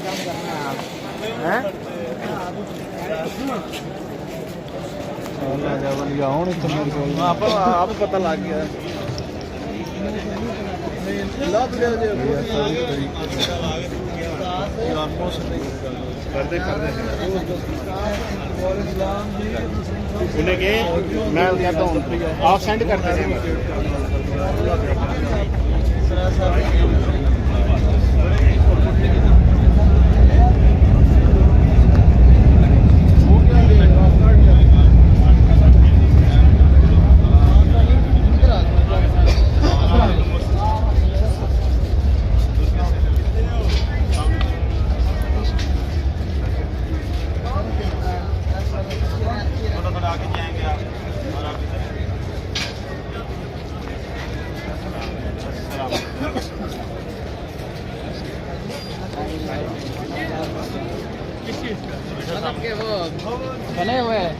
काम करना है आप हैं आप पता लग गया उन्हें के मैं कहता हूँ आप सेंड करते हैं के वो बने हुए हैं